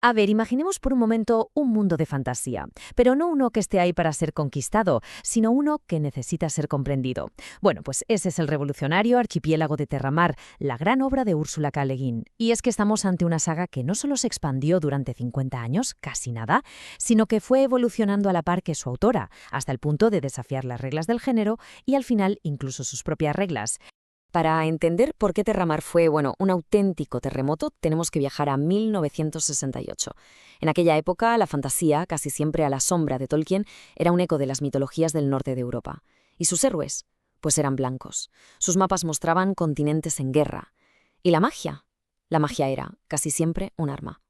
A ver, imaginemos por un momento un mundo de fantasía, pero no uno que esté ahí para ser conquistado, sino uno que necesita ser comprendido. Bueno, pues ese es el revolucionario Archipiélago de Terramar, la gran obra de Úrsula K. Le Guin. Y es que estamos ante una saga que no solo se expandió durante 50 años, casi nada, sino que fue evolucionando a la par que su autora, hasta el punto de desafiar las reglas del género y al final incluso sus propias reglas. Para entender por qué Terramar fue, un auténtico terremoto, tenemos que viajar a 1968. En aquella época, la fantasía, casi siempre a la sombra de Tolkien, era un eco de las mitologías del norte de Europa. ¿Y sus héroes? Pues eran blancos. Sus mapas mostraban continentes en guerra. ¿Y la magia? La magia era, casi siempre, un arma.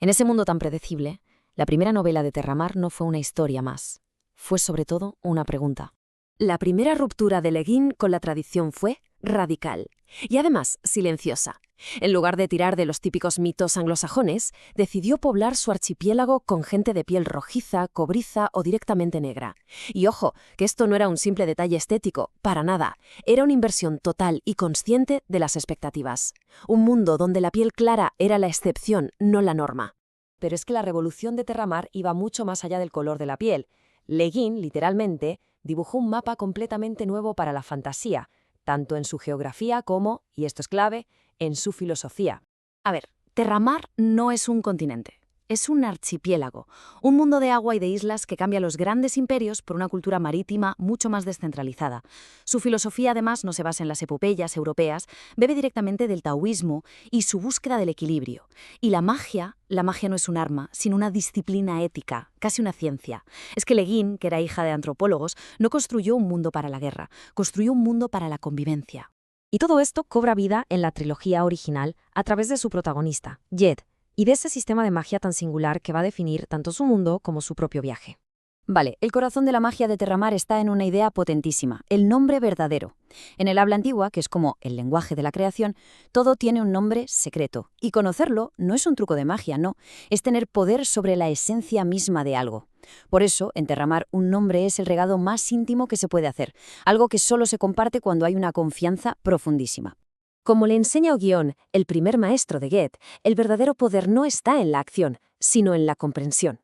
En ese mundo tan predecible, la primera novela de Terramar no fue una historia más. Fue sobre todo una pregunta. La primera ruptura de Le Guin con la tradición fue radical y además silenciosa. En lugar de tirar de los típicos mitos anglosajones, decidió poblar su archipiélago con gente de piel rojiza, cobriza o directamente negra. Y ojo, que esto no era un simple detalle estético, para nada. Era una inversión total y consciente de las expectativas. Un mundo donde la piel clara era la excepción, no la norma. Pero es que la revolución de Terramar iba mucho más allá del color de la piel. Le Guin, literalmente, dibujó un mapa completamente nuevo para la fantasía, tanto en su geografía como, y esto es clave, en su filosofía. A ver, Terramar no es un continente, es un archipiélago, un mundo de agua y de islas que cambia los grandes imperios por una cultura marítima mucho más descentralizada. Su filosofía, además, no se basa en las epopeyas europeas, bebe directamente del taoísmo y su búsqueda del equilibrio. Y la magia no es un arma, sino una disciplina ética, casi una ciencia. Es que Le Guin, que era hija de antropólogos, no construyó un mundo para la guerra, construyó un mundo para la convivencia. Y todo esto cobra vida en la trilogía original a través de su protagonista, Jed, y de ese sistema de magia tan singular que va a definir tanto su mundo como su propio viaje. Vale, el corazón de la magia de Terramar está en una idea potentísima, el nombre verdadero. En el habla antigua, que es como el lenguaje de la creación, todo tiene un nombre secreto. Y conocerlo no es un truco de magia, no, es tener poder sobre la esencia misma de algo. Por eso, en Terramar, un nombre es el regalo más íntimo que se puede hacer, algo que solo se comparte cuando hay una confianza profundísima. Como le enseña Oguión, el primer maestro de Goethe, el verdadero poder no está en la acción, sino en la comprensión.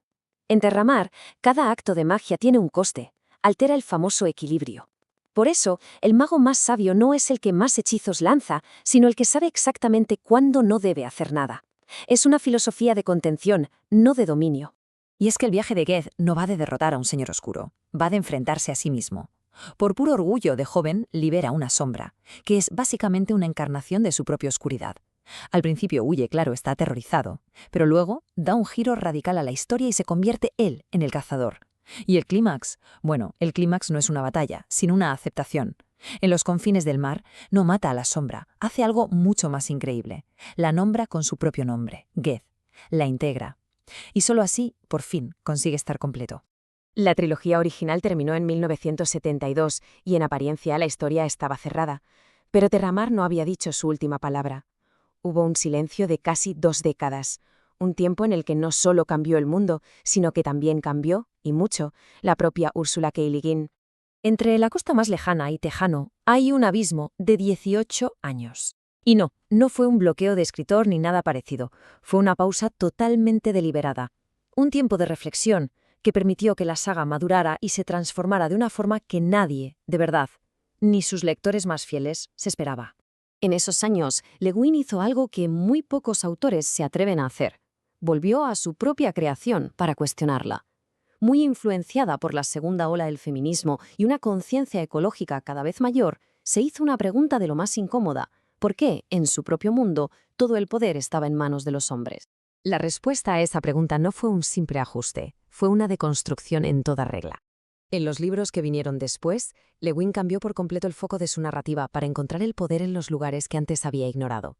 En Terramar, cada acto de magia tiene un coste, altera el famoso equilibrio. Por eso, el mago más sabio no es el que más hechizos lanza, sino el que sabe exactamente cuándo no debe hacer nada. Es una filosofía de contención, no de dominio. Y es que el viaje de Goethe no va de derrotar a un señor oscuro, va de enfrentarse a sí mismo. Por puro orgullo de joven, libera una sombra, que es básicamente una encarnación de su propia oscuridad. Al principio huye, claro, está aterrorizado, pero luego da un giro radical a la historia y se convierte él en el cazador. ¿Y el clímax? Bueno, el clímax no es una batalla, sino una aceptación. En los confines del mar, no mata a la sombra, hace algo mucho más increíble. La nombra con su propio nombre, Goethe. La integra. Y solo así, por fin, consigue estar completo. La trilogía original terminó en 1972 y en apariencia la historia estaba cerrada. Pero Terramar no había dicho su última palabra. Hubo un silencio de casi 2 décadas, un tiempo en el que no solo cambió el mundo, sino que también cambió, y mucho, la propia Úrsula K. Le Guin. Entre la costa más lejana y Tejano hay un abismo de 18 años. Y no fue un bloqueo de escritor ni nada parecido, fue una pausa totalmente deliberada. Un tiempo de reflexión que permitió que la saga madurara y se transformara de una forma que nadie, de verdad, ni sus lectores más fieles, se esperaba. En esos años, Le Guin hizo algo que muy pocos autores se atreven a hacer. Volvió a su propia creación para cuestionarla. Muy influenciada por la segunda ola del feminismo y una conciencia ecológica cada vez mayor, se hizo una pregunta de lo más incómoda: ¿por qué, en su propio mundo, todo el poder estaba en manos de los hombres? La respuesta a esa pregunta no fue un simple ajuste, fue una deconstrucción en toda regla. En los libros que vinieron después, Le Guin cambió por completo el foco de su narrativa para encontrar el poder en los lugares que antes había ignorado,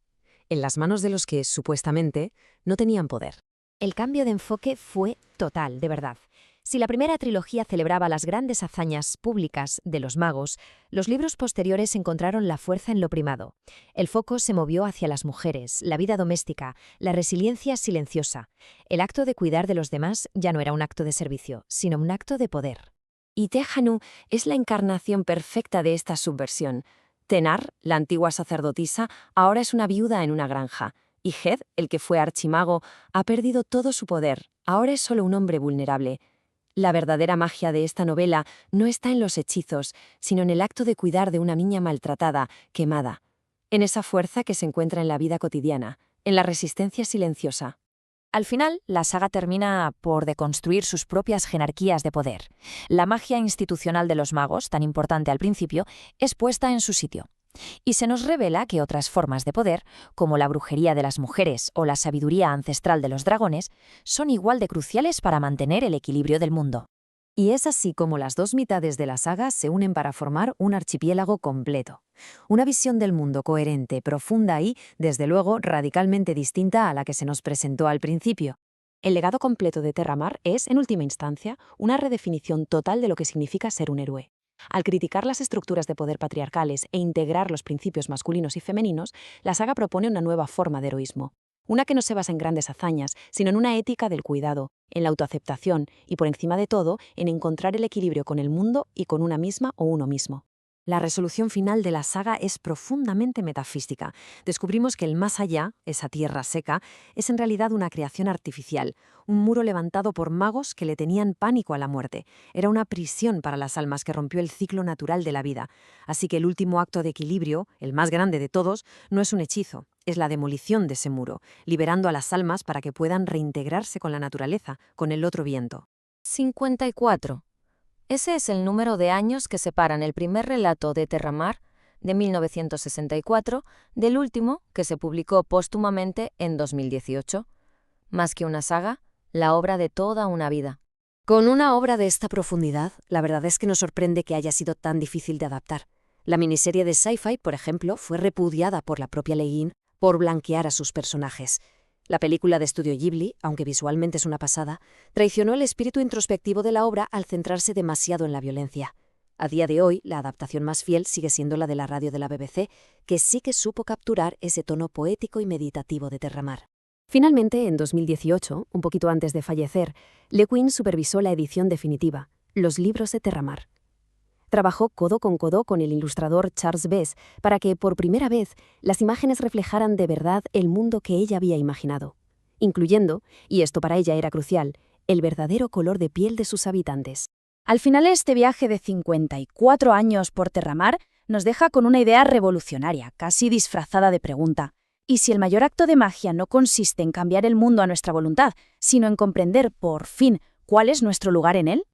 en las manos de los que, supuestamente, no tenían poder. El cambio de enfoque fue total, de verdad. Si la primera trilogía celebraba las grandes hazañas públicas de los magos, los libros posteriores encontraron la fuerza en lo primado. El foco se movió hacia las mujeres, la vida doméstica, la resiliencia silenciosa. El acto de cuidar de los demás ya no era un acto de servicio, sino un acto de poder. Y Tejanu es la encarnación perfecta de esta subversión. Tenar, la antigua sacerdotisa, ahora es una viuda en una granja. Y Hed, el que fue archimago, ha perdido todo su poder. Ahora es solo un hombre vulnerable. La verdadera magia de esta novela no está en los hechizos, sino en el acto de cuidar de una niña maltratada, quemada. En esa fuerza que se encuentra en la vida cotidiana, en la resistencia silenciosa. Al final, la saga termina por deconstruir sus propias jerarquías de poder. La magia institucional de los magos, tan importante al principio, es puesta en su sitio. Y se nos revela que otras formas de poder, como la brujería de las mujeres o la sabiduría ancestral de los dragones, son igual de cruciales para mantener el equilibrio del mundo. Y es así como las dos mitades de la saga se unen para formar un archipiélago completo. Una visión del mundo coherente, profunda y, desde luego, radicalmente distinta a la que se nos presentó al principio. El legado completo de Terramar es, en última instancia, una redefinición total de lo que significa ser un héroe. Al criticar las estructuras de poder patriarcales e integrar los principios masculinos y femeninos, la saga propone una nueva forma de heroísmo. Una que no se basa en grandes hazañas, sino en una ética del cuidado, en la autoaceptación y, por encima de todo, en encontrar el equilibrio con el mundo y con una misma o uno mismo. La resolución final de la saga es profundamente metafísica. Descubrimos que el más allá, esa tierra seca, es en realidad una creación artificial, un muro levantado por magos que le tenían pánico a la muerte. Era una prisión para las almas que rompió el ciclo natural de la vida. Así que el último acto de equilibrio, el más grande de todos, no es un hechizo, es la demolición de ese muro, liberando a las almas para que puedan reintegrarse con la naturaleza, con el otro viento. 54. Ese es el número de años que separan el primer relato de Terramar, de 1964, del último, que se publicó póstumamente en 2018. Más que una saga, la obra de toda una vida. Con una obra de esta profundidad, la verdad es que nos sorprende que haya sido tan difícil de adaptar. La miniserie de Sci-Fi, por ejemplo, fue repudiada por la propia Legin por blanquear a sus personajes. La película de estudio Ghibli, aunque visualmente es una pasada, traicionó el espíritu introspectivo de la obra al centrarse demasiado en la violencia. A día de hoy, la adaptación más fiel sigue siendo la de la radio de la BBC, que sí que supo capturar ese tono poético y meditativo de Terramar. Finalmente, en 2018, un poquito antes de fallecer, Le Guin supervisó la edición definitiva, Los libros de Terramar. Trabajó codo con el ilustrador Charles Bess para que, por primera vez, las imágenes reflejaran de verdad el mundo que ella había imaginado, incluyendo, y esto para ella era crucial, el verdadero color de piel de sus habitantes. Al final, este viaje de 54 años por Terramar nos deja con una idea revolucionaria, casi disfrazada de pregunta. ¿Y si el mayor acto de magia no consiste en cambiar el mundo a nuestra voluntad, sino en comprender, por fin, cuál es nuestro lugar en él?